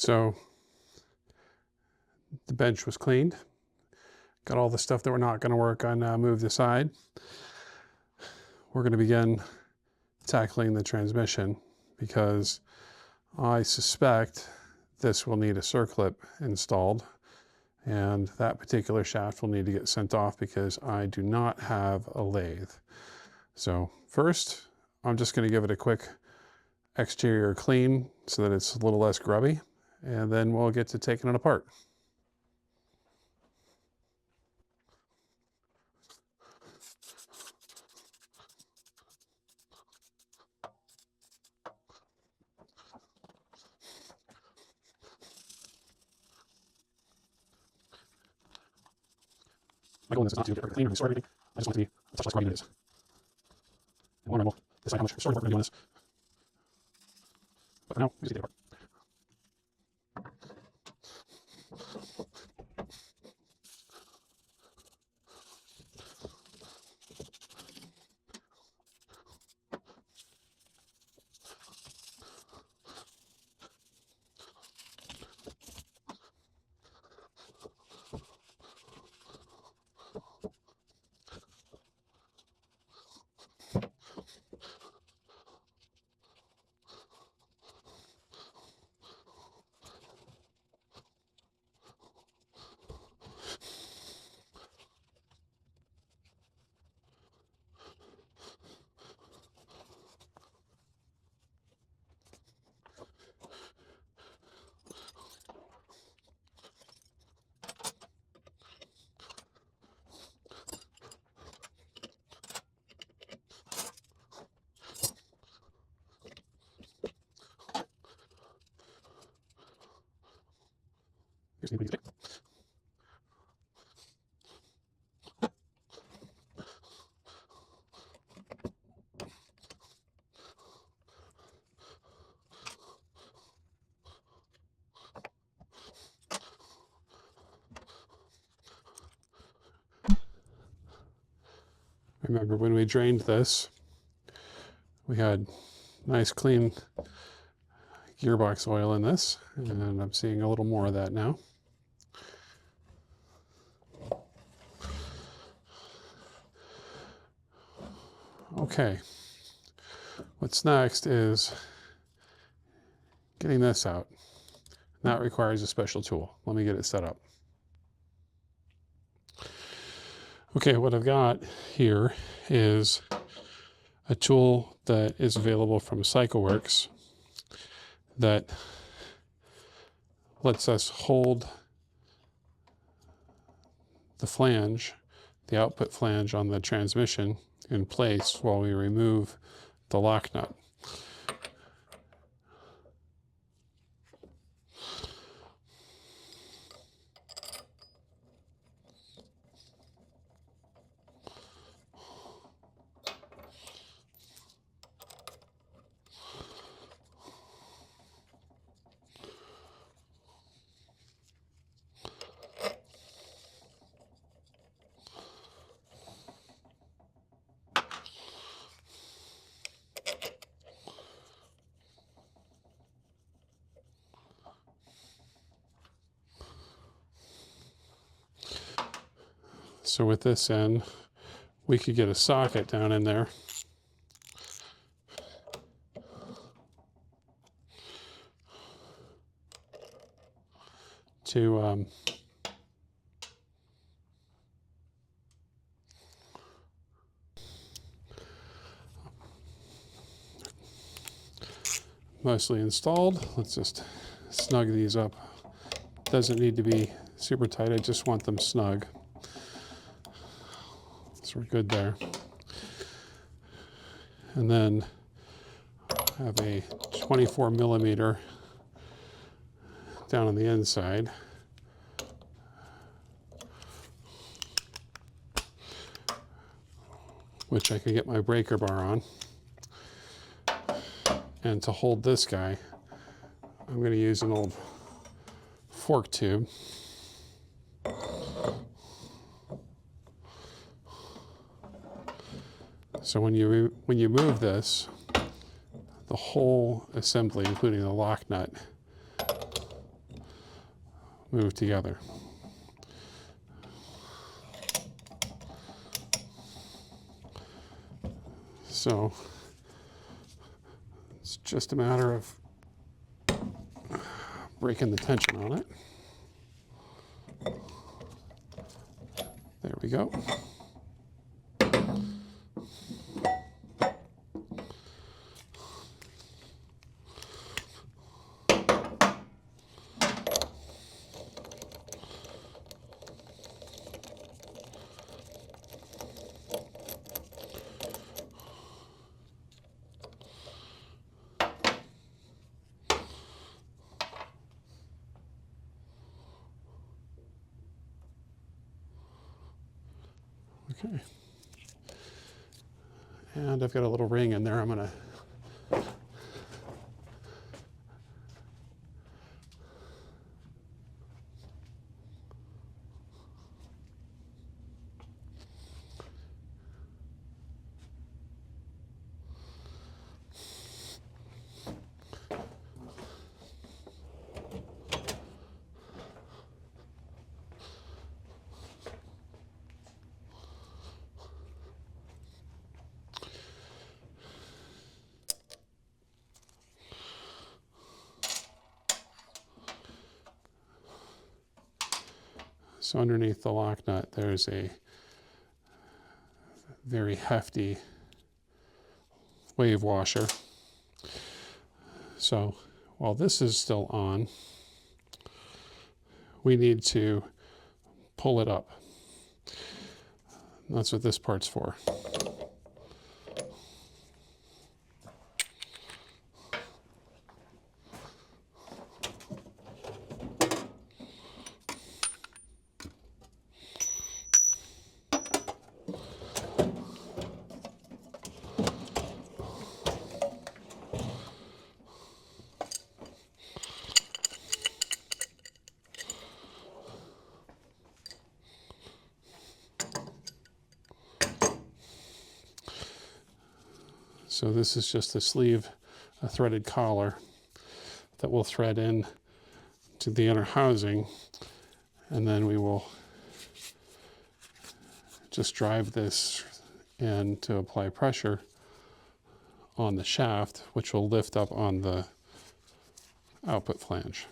So the bench was cleaned. Got all the stuff that we're not going to work on moved aside. We're going to begin tackling the transmission because I suspect this will need a circlip installed, and that particular shaft will need to get sent off because I do not have a lathe. So first, I'm just going to give it a quick exterior clean so that it's a little less grubby, and then we'll get to taking it apart. My goal in this is not to get clean or restore everything. I just want it to be a touch less grubby than it is. And one more, we'll decide how much restorative work we're going to do on this. But for now, we just take it apart. Here's the stick. Remember when we drained this, we had nice clean gearbox oil in this, and I'm seeing a little more of that now. Okay, what's next is getting this out. That requires a special tool. Let me get it set up. Okay, what I've got here is a tool that is available from CycleWorks that lets us hold the flange, the output flange on the transmission in place while we remove the lock nut. So with this end, we could get a socket down in there to mostly installed. Let's just snug these up. Doesn't need to be super tight, I just want them snug. So we're good there. And then I have a 24 millimeter down on the inside. Which I can get my breaker bar on. And to hold this guy, I'm going to use an old fork tube. So when you move this, the whole assembly, including the lock nut, move together. So it's just a matter of breaking the tension on it. There we go. Okay. And I've got a little ring in there. I'm going to So underneath the lock nut, there's a very hefty wave washer. So while this is still on, we need to pull it up. That's what this part's for. So this is just a sleeve, a threaded collar that we'll thread in to the inner housing, and then we will just drive this in to apply pressure on the shaft, which will lift up on the output flange.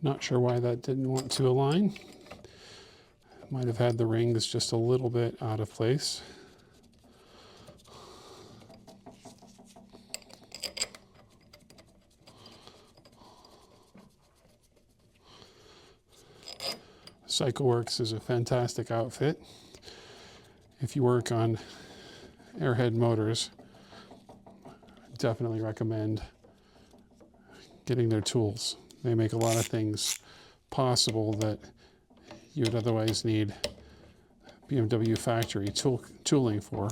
Not sure why that didn't want to align. Might have had the rings just a little bit out of place. CycleWorks is a fantastic outfit. If you work on airhead motors, I definitely recommend getting their tools. They make a lot of things possible that you would otherwise need BMW factory tooling for.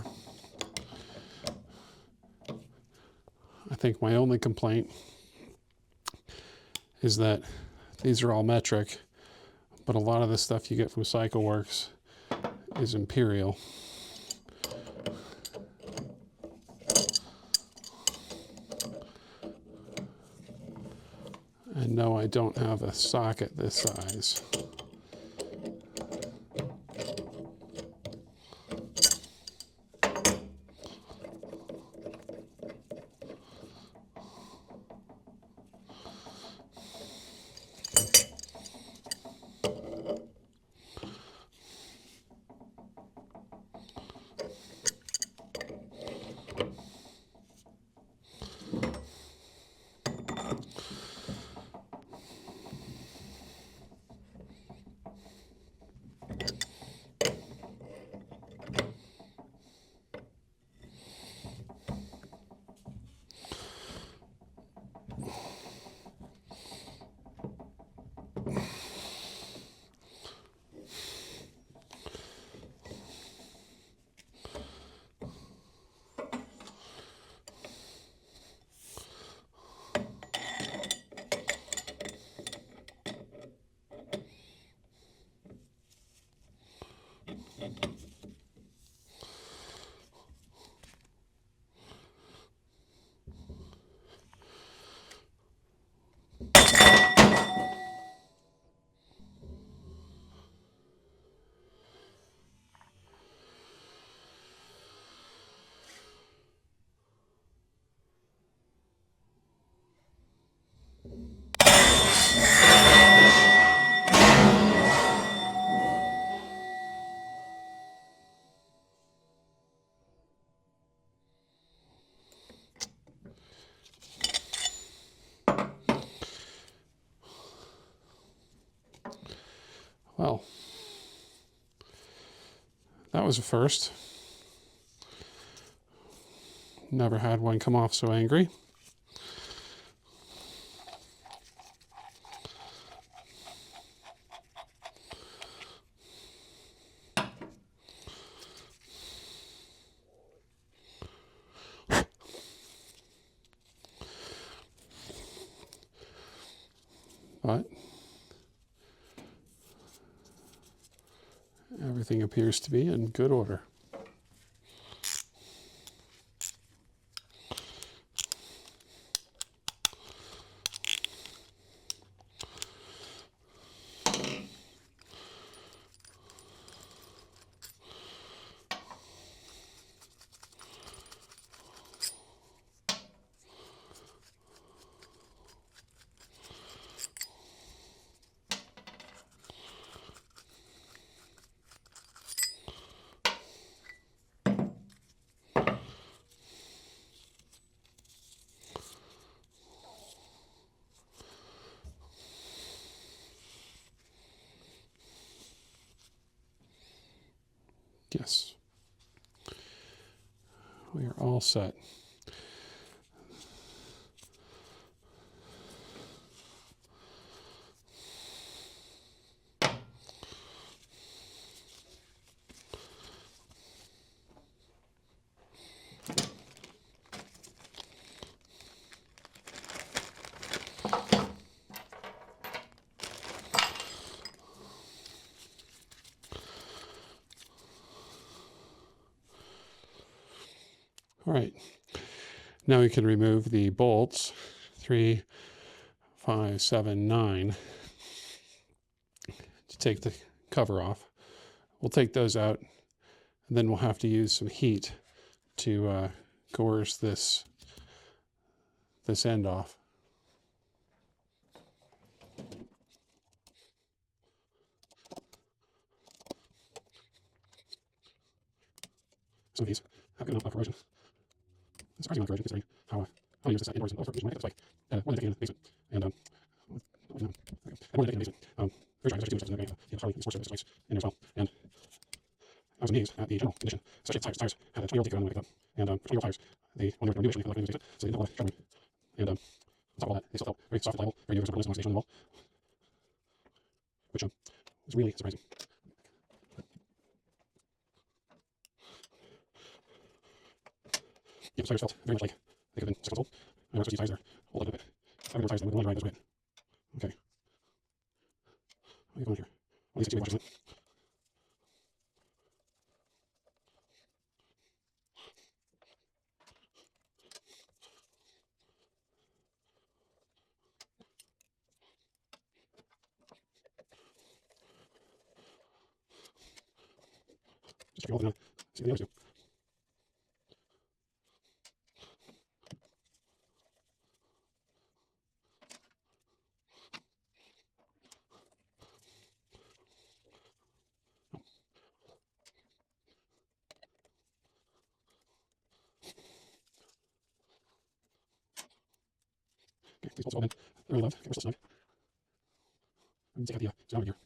I think my only complaint is that these are all metric, but a lot of the stuff you get from CycleWorks is imperial. And no, I don't have a socket this size. Well, that was a first. Never had one come off so angry. But everything appears to be in good order. Yes, we are all set. All right, now we can remove the bolts 3, 5, 7, 9 to take the cover off. We'll take those out, and then we'll have to use some heat to coerce this end off. some of these have good enough corrosion. It's surprising amount of corrosion considering how I use this indoors and also for my life. It's like more than a decade in the basement. And more than a decade in the basement. Very dry, especially too much stuff in Harley, sports service in there as well. And I was amazed at the general condition, especially the tires. Had a 20-year-old decade on them, and for 20-year-old tires, they when they were newish when they came out of the basement, so they didn't have a lot of trouble. And on top of all that, they still felt very soft, reliable, very new, except for the station on the wall, which was really surprising. Yeah, tires felt very much like they could have been 6 months old. I was these tires are old a bit. I would tires that would only ride this way. Okay. What are you going here? What are these 2 washes in it? Just check all of them out. See the others do. Okay, these bolts all in. They're really loved. Okay, we're still snug. I'm going to take out the surrounding here.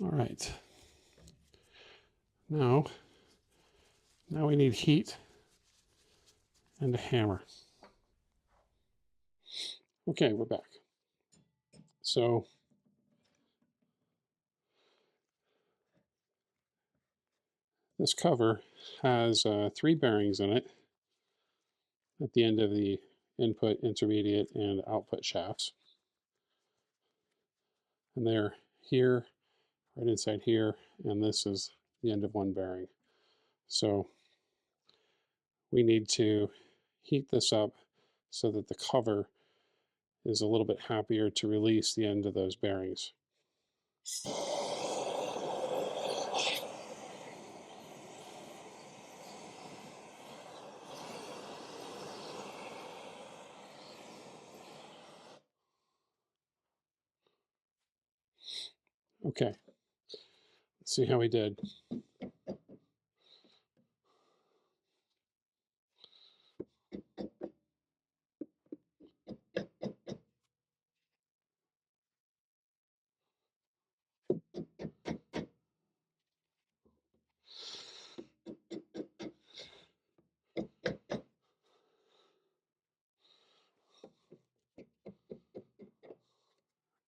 All right. Now we need heat and a hammer. Okay, we're back. So this cover has 3 bearings in it at the end of the input, intermediate, and output shafts. And they're here, right inside here, and this is the end of one bearing. So we need to heat this up so that the cover is a little bit happier to release the end of those bearings. Okay, let's see how we did.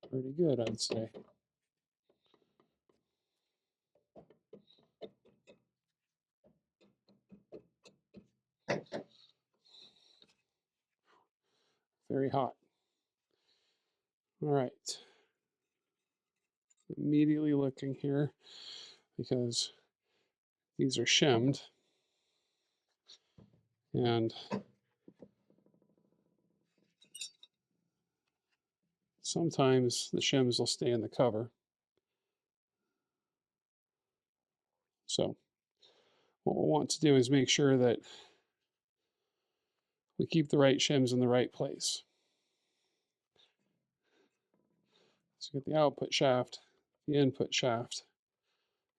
Pretty good, I'd say. Very hot. All right. Immediately looking here because these are shimmed, and sometimes the shims will stay in the cover. So what we'll want to do is make sure that we keep the right shims in the right place. So get the output shaft, the input shaft,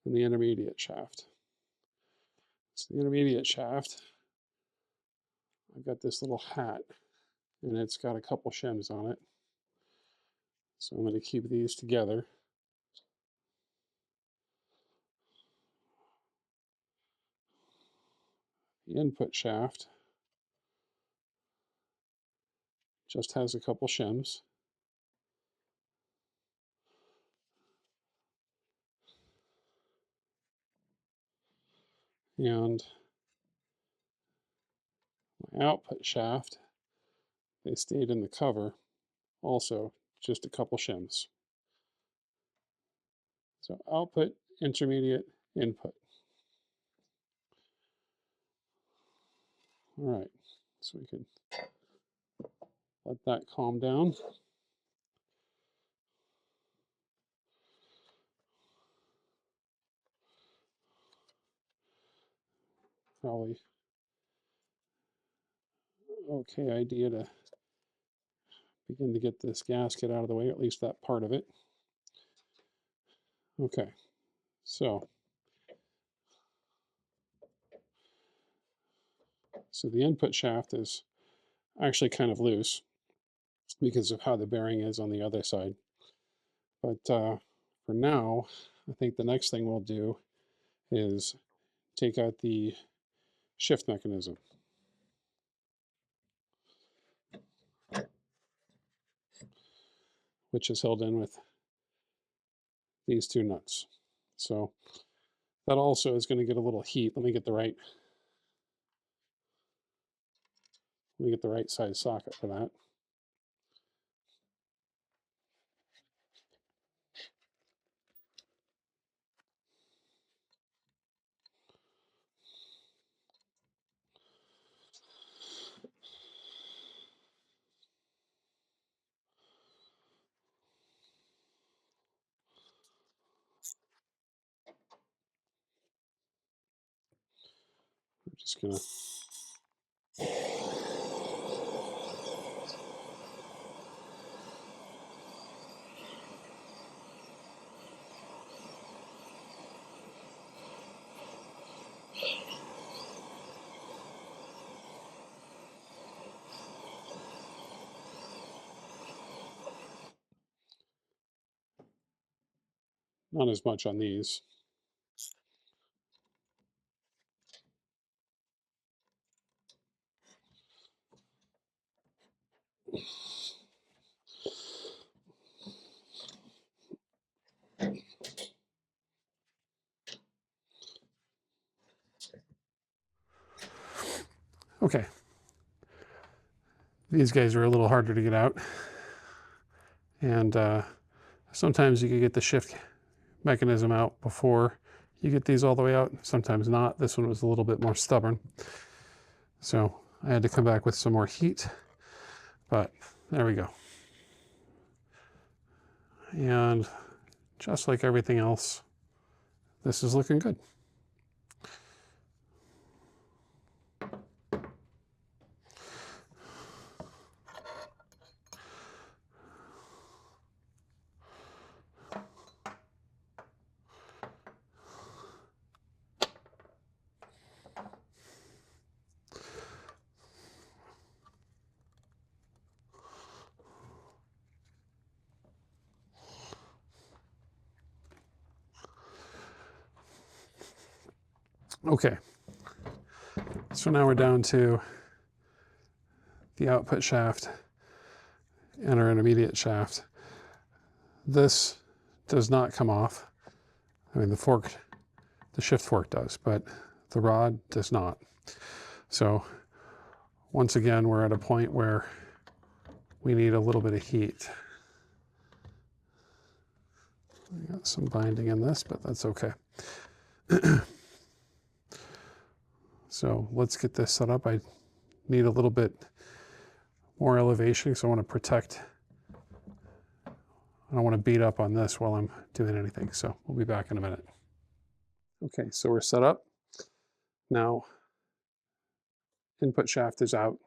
and the intermediate shaft. So the intermediate shaft, I've got this little hat, and it's got a couple shims on it. So I'm going to keep these together. The input shaft just has a couple shims. And my output shaft, they stayed in the cover, also just a couple shims. So output, intermediate, input. All right, so we can let that calm down. Probably okay idea to begin to get this gasket out of the way, at least that part of it. Okay, so the input shaft is actually kind of loose because of how the bearing is on the other side. But for now, I think the next thing we'll do is take out the shift mechanism. Which is held in with these two nuts. So that also is going to get a little heat. Let me get the right size socket for that. I'm just going to not as much on these. Okay. These guys are a little harder to get out. And sometimes you can get the shift mechanism out before you get these all the way out. Sometimes not. This one was a little bit more stubborn. So I had to come back with some more heat. But there we go. And just like everything else, this is looking good. Okay, so now we're down to the output shaft and our intermediate shaft. This does not come off. I mean, the shift fork does, but the rod does not. So once again, we're at a point where we need a little bit of heat. I got some binding in this, but that's okay. So let's get this set up. I need a little bit more elevation because I want to protect. I don't want to beat up on this while I'm doing anything. So we'll be back in a minute. Okay, so we're set up. Now, input shaft is out.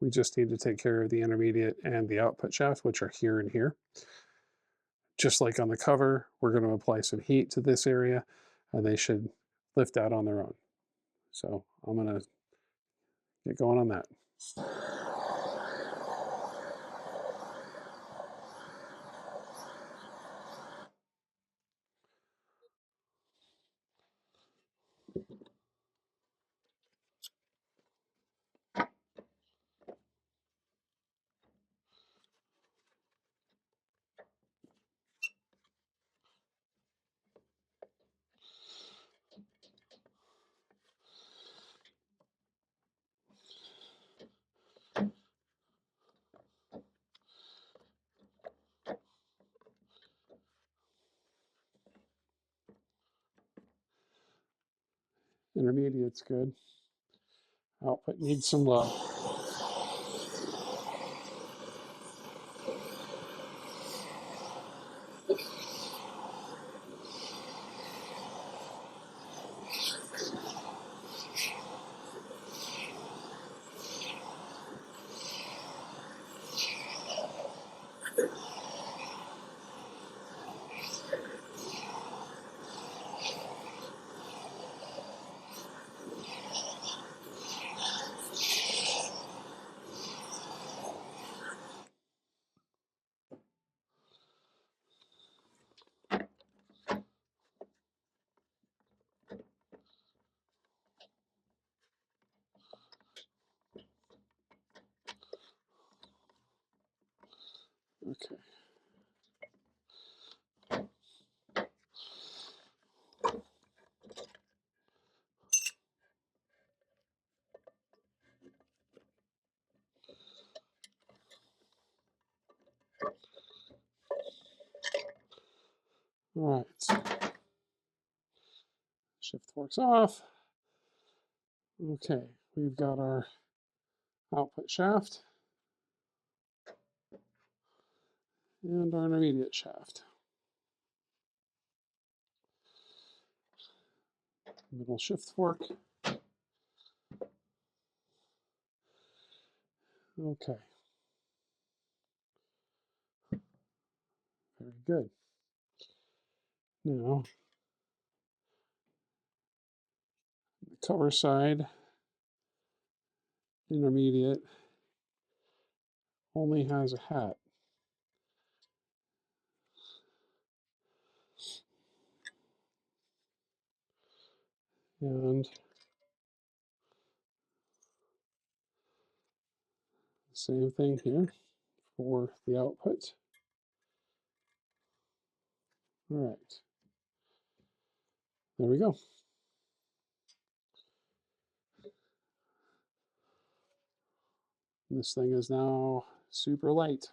We just need to take care of the intermediate and the output shaft, which are here and here. Just like on the cover, we're going to apply some heat to this area, and they should lift out on their own. So I'm going to get going on that. Intermediate's good. Output needs some love. Okay. All right. Shift forks off. Okay, we've got our output shaft and our intermediate shaft. Middle shift fork. Okay. Very good. Now, the cover side, intermediate, only has a hat. And same thing here for the output. All right. There we go. This thing is now super light.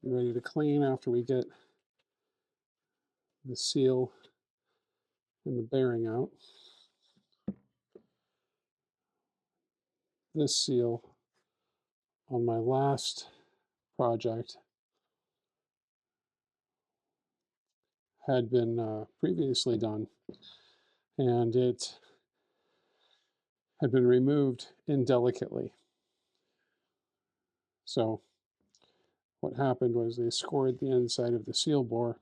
Ready to clean after we get the seal and the bearing out. This seal on my last project had been previously done, and it had been removed indelicately. So what happened was they scored the inside of the seal bore,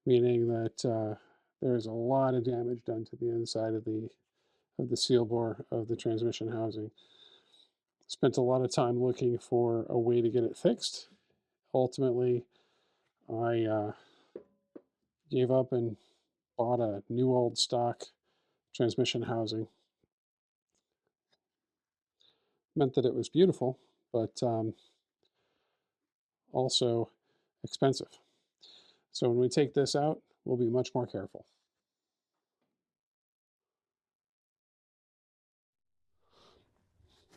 meaning that there's a lot of damage done to the inside of the seal bore of the transmission housing. Spent a lot of time looking for a way to get it fixed. Ultimately, I gave up and bought a new old stock transmission housing. Meant that it was beautiful, but also expensive. So when we take this out, we'll be much more careful.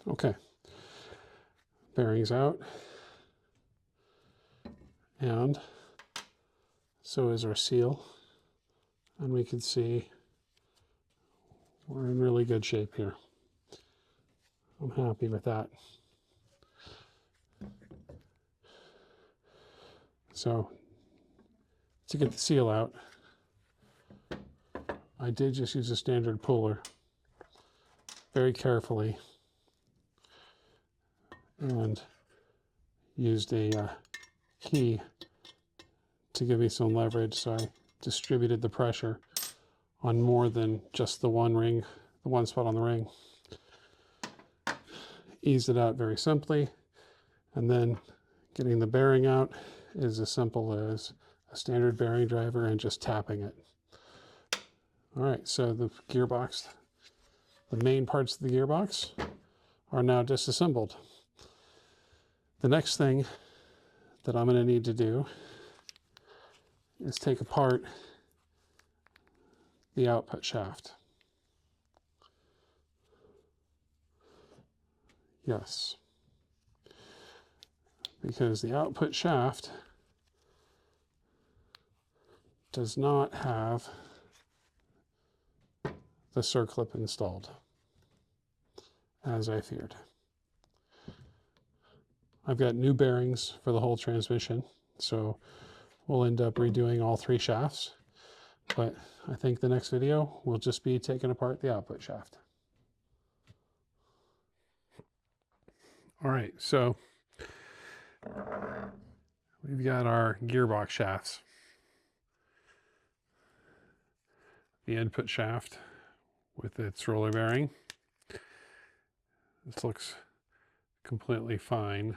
Okay, bearings out, and so is our seal, and we can see we're in really good shape here. I'm happy with that. So to get the seal out, I did just use a standard puller very carefully and used a key to give me some leverage, so I distributed the pressure on more than just the one ring, the one spot on the ring. Eased it out very simply, and then getting the bearing out is as simple as a standard bearing driver and just tapping it. All right, so the gearbox, the main parts of the gearbox are now disassembled. The next thing that I'm going to need to do is take apart the output shaft. Yes, because the output shaft does not have the circlip installed, as I feared. I've got new bearings for the whole transmission, so we'll end up redoing all three shafts, but I think the next video will just be taking apart the output shaft. All right, so we've got our gearbox shafts. The input shaft with its roller bearing. This looks completely fine.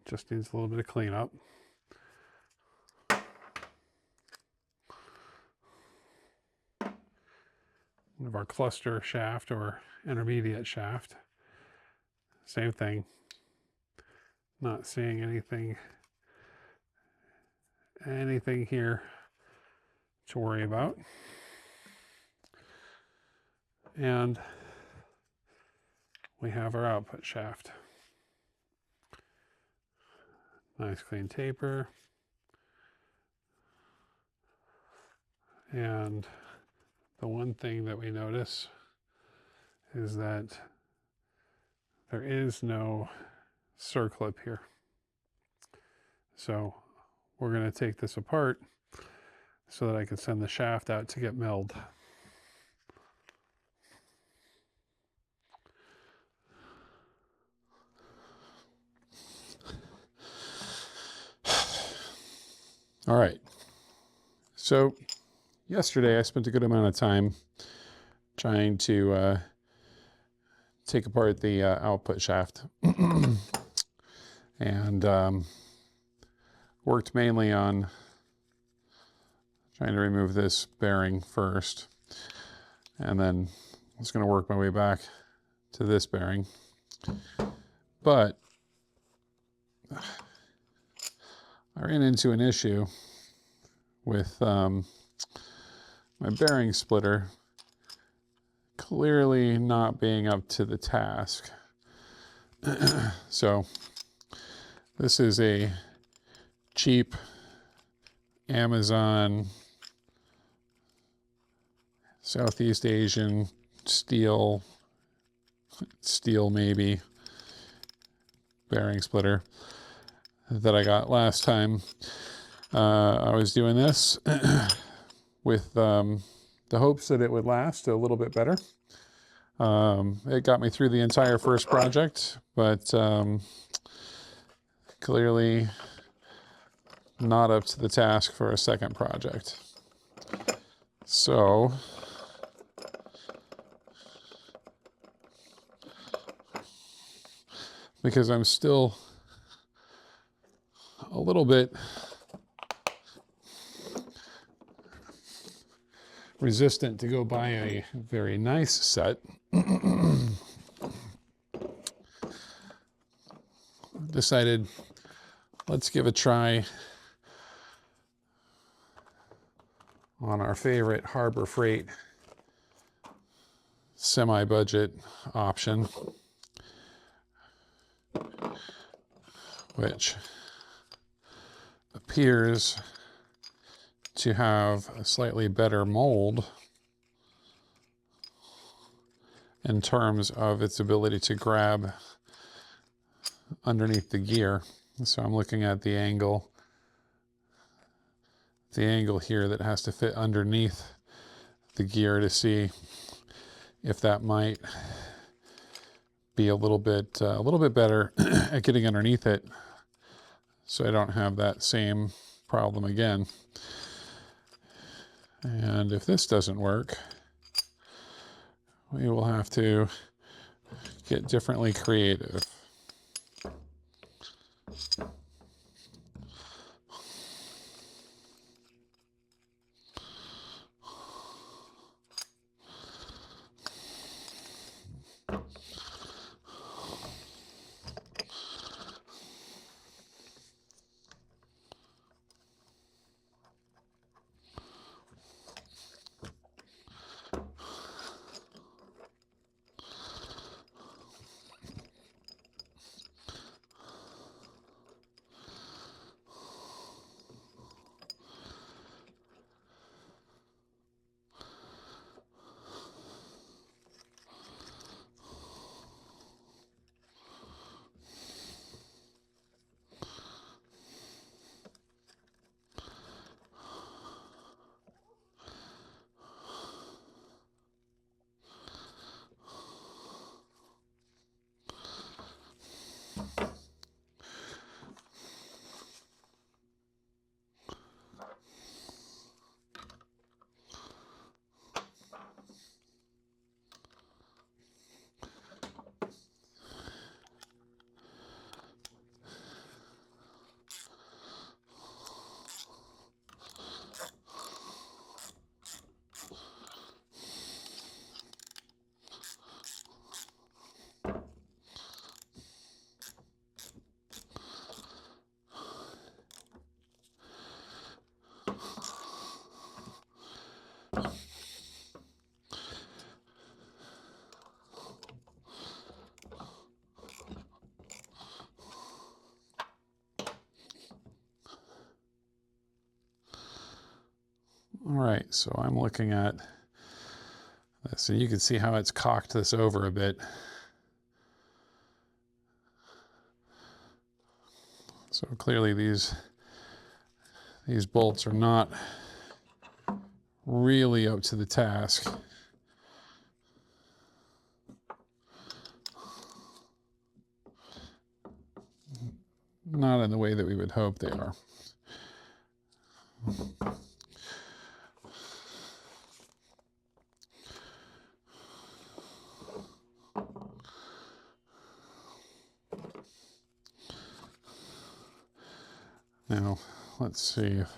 Just needs a little bit of cleanup. One of our cluster shaft or intermediate shaft. Same thing. Not seeing anything here to worry about. And we have our output shaft. Nice clean taper. And the one thing that we notice is that there is no circlip here. So we're going to take this apart so that I can send the shaft out to get milled. All right. So yesterday I spent a good amount of time trying to take apart the output shaft and worked mainly on trying to remove this bearing first, and then I was going to work my way back to this bearing. But I ran into an issue with my bearing splitter clearly not being up to the task. So this is a cheap Amazon Southeast Asian steel maybe bearing splitter that I got last time I was doing this with the hopes that it would last a little bit better. It got me through the entire first project, but clearly not up to the task for a second project. So because I'm still a little bit resistant to go buy a very nice set, decided let's give a try on our favorite Harbor Freight semi-budget option, which appears to have a slightly better mold in terms of its ability to grab underneath the gear. So I'm looking at the angle here that has to fit underneath the gear to see if that might be a little bit better at getting underneath it, so I don't have that same problem again. And if this doesn't work, we will have to get differently creative. All right, so I'm looking at this, and you can see how it's cocked this over a bit. So clearly these bolts are not really up to the task. Not in the way that we would hope they are. Now, let's see if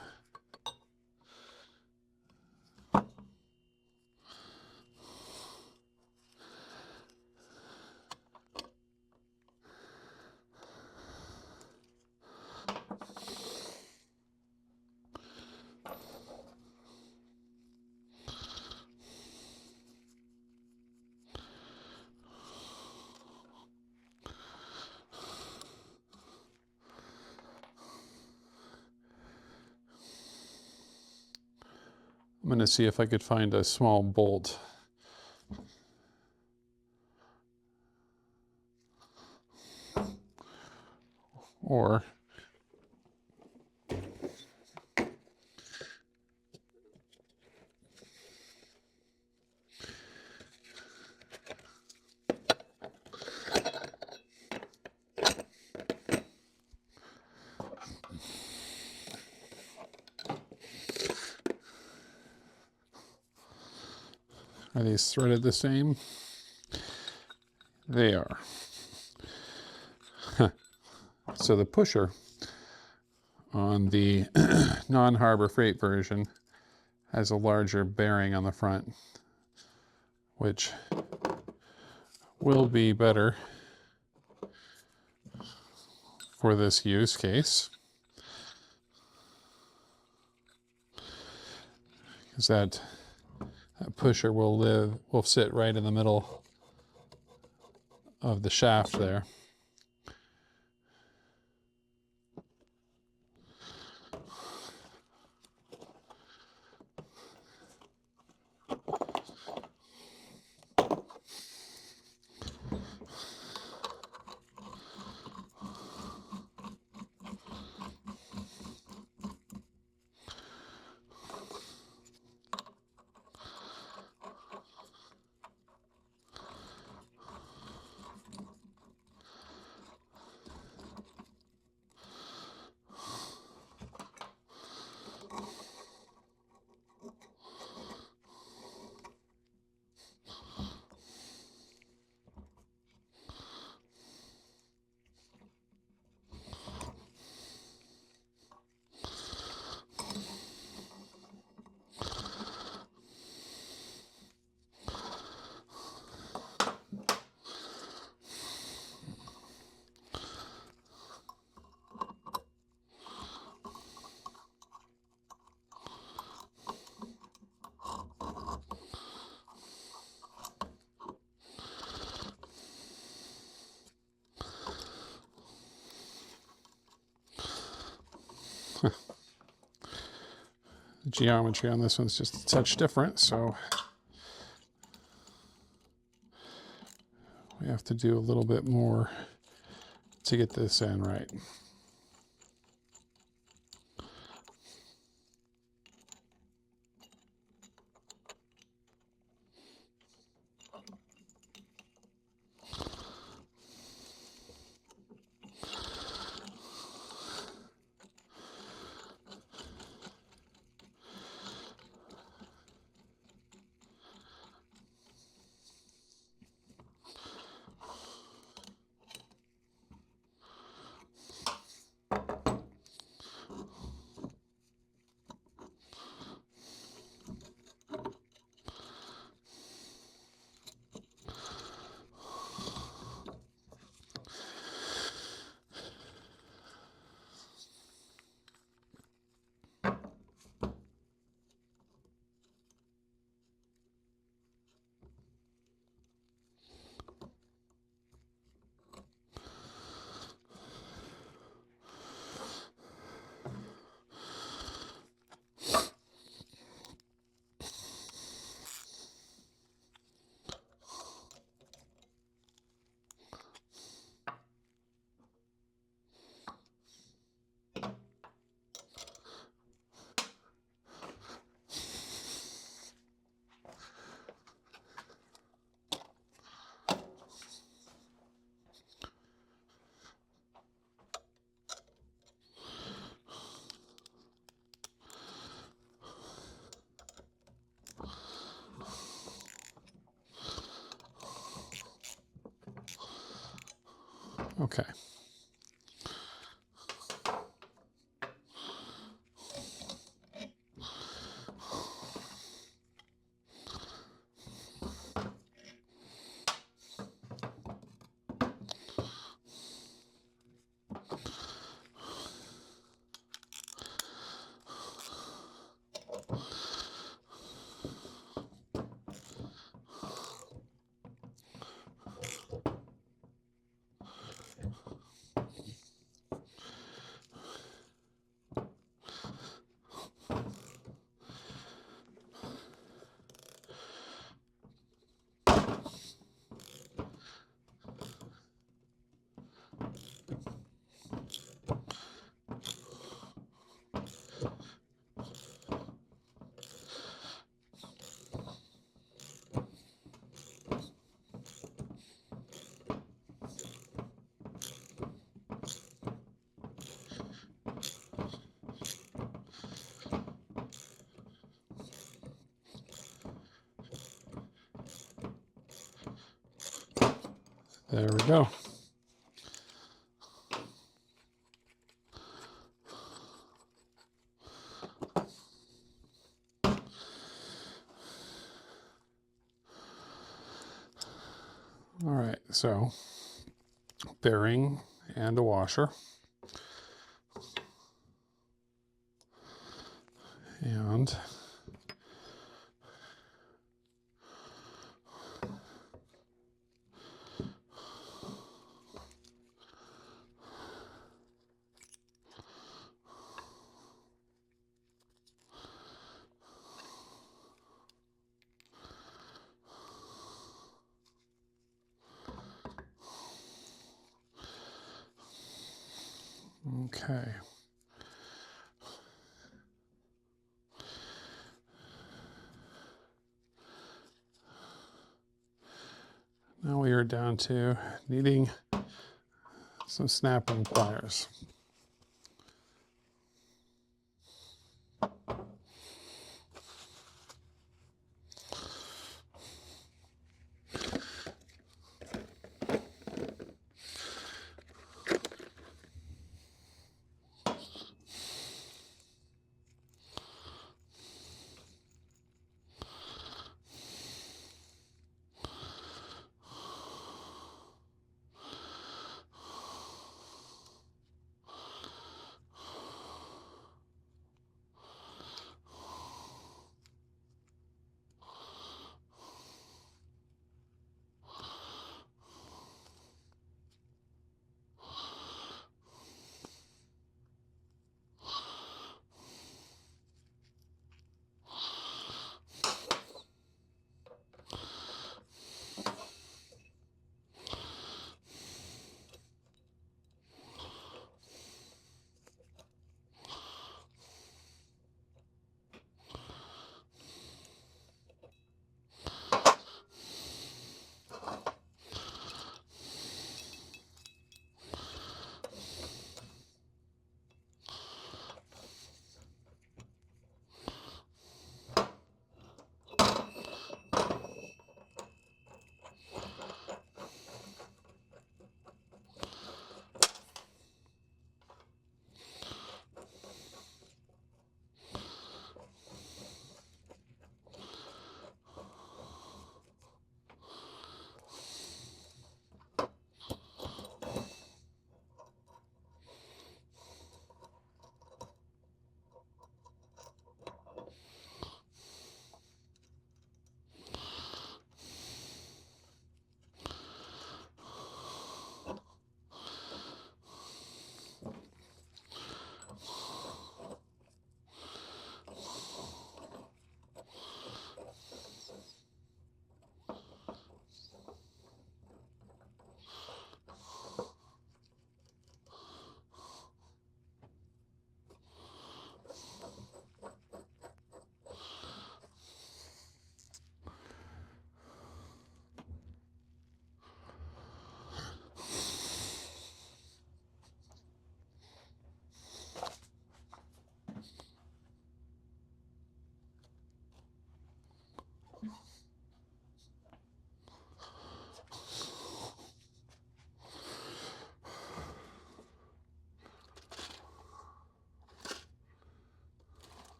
I'm going to see if I could find a small bolt. Or are these threaded the same? They are. So the pusher on the non-Harbor Freight version has a larger bearing on the front, which will be better for this use case, because that pusher will sit right in the middle of the shaft there. The geometry on this one's just a touch different, so we have to do a little bit more to get this in right. Okay. There we go. All right, so bearing and a washer. And okay. Now we are down to needing some snapping pliers.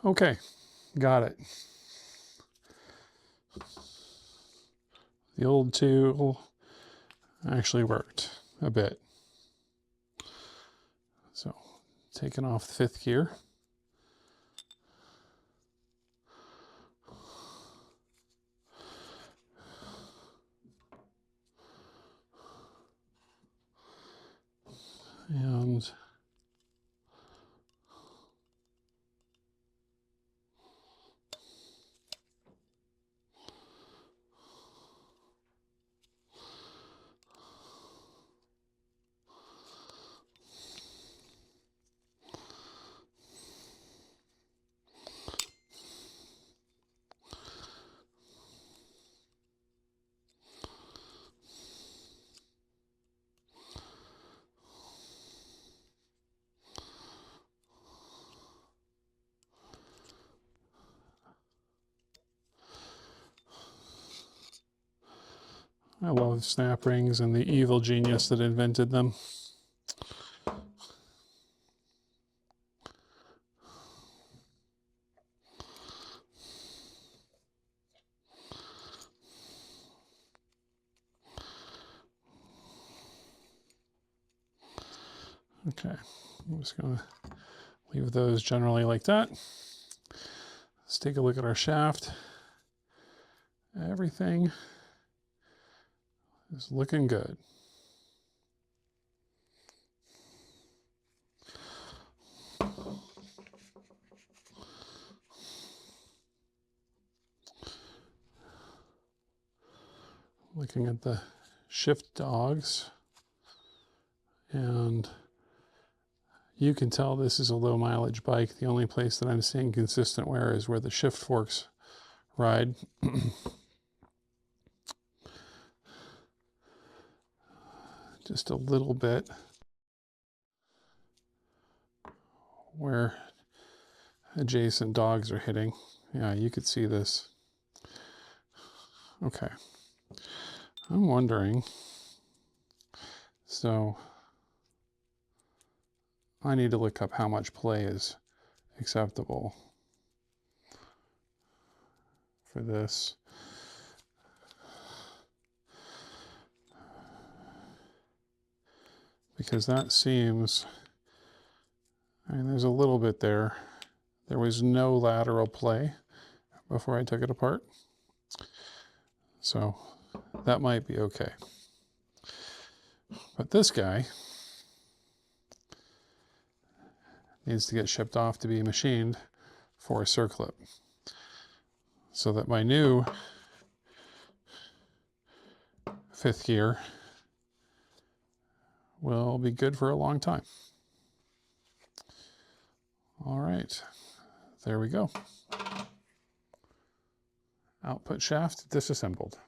Okay, got it. The old tool actually worked a bit. So, taking off the 5th gear. And I love snap rings and the evil genius that invented them. Okay, I'm just going to leave those generally like that. Let's take a look at our shaft. Everything is looking good. Looking at the shift dogs, and you can tell this is a low mileage bike. The only place that I'm seeing consistent wear is where the shift forks ride. Just a little bit where adjacent dogs are hitting. Yeah, you could see this. Okay. I'm wondering, so I need to look up how much play is acceptable for this. Because that seems, I mean, there's a little bit there. There was no lateral play before I took it apart. So that might be okay. But this guy needs to get shipped off to be machined for a circlip, so that my new 5th gear will be good for a long time. All right, there we go. Output shaft disassembled.